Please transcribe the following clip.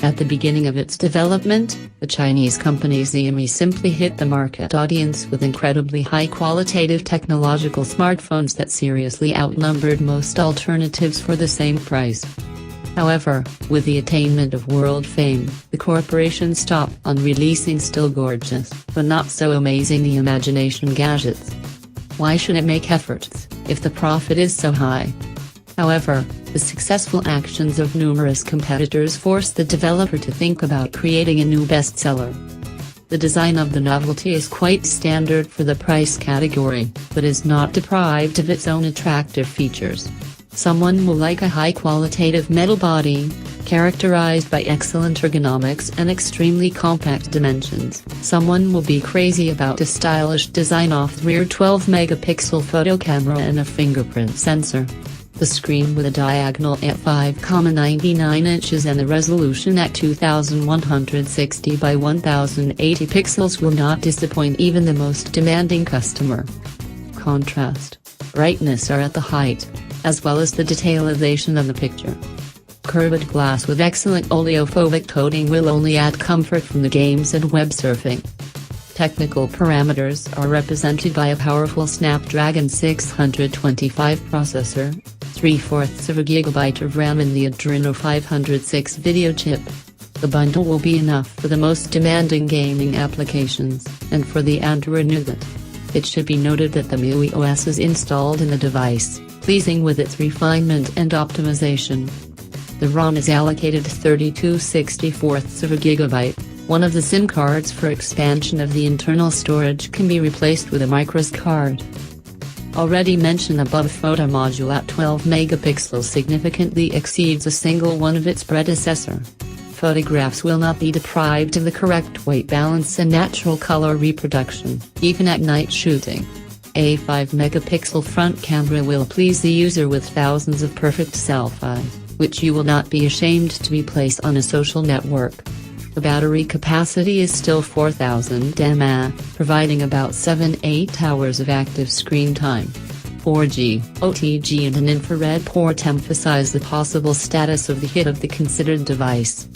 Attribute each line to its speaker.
Speaker 1: At the beginning of its development, the Chinese company Xiaomi simply hit the market audience with incredibly high-qualitative technological smartphones that seriously outnumbered most alternatives for the same price. However, with the attainment of world fame, the corporation stopped on releasing still gorgeous, but not so amazing imagination gadgets. Why should it make efforts, if the profit is so high? However, the successful actions of numerous competitors forced the developer to think about creating a new bestseller. The design of the novelty is quite standard for the price category, but is not deprived of its own attractive features. Someone will like a high-qualitative metal body, characterized by excellent ergonomics and extremely compact dimensions. Someone will be crazy about a stylish design off-the-rear 12-megapixel photo camera and a fingerprint sensor. The screen with a diagonal at 5.99 inches and the resolution at 2160 by 1080 pixels will not disappoint even the most demanding customer. Contrast, brightness are at the height, as well as the detailization of the picture. Curved glass with excellent oleophobic coating will only add comfort from the games and web surfing. Technical parameters are represented by a powerful Snapdragon 625 processor, 3/4 of a gigabyte of RAM and the Adreno 506 video chip. The bundle will be enough for the most demanding gaming applications, and for the Android nougat. It should be noted that the MIUI OS is installed in the device, pleasing with its refinement and optimization. The ROM is allocated 32/64 of a gigabyte. One of the SIM cards for expansion of the internal storage can be replaced with a microSD card. Already mentioned above, photo module at 12 megapixels significantly exceeds a single one of its predecessor. Photographs will not be deprived of the correct white balance and natural color reproduction, even at night shooting. A 5-megapixel front camera will please the user with thousands of perfect selfies, which you will not be ashamed to be placed on a social network. The battery capacity is still 4000 mAh, providing about 7-8 hours of active screen time. 4G, OTG and an infrared port emphasize the possible status of the hit of the considered device.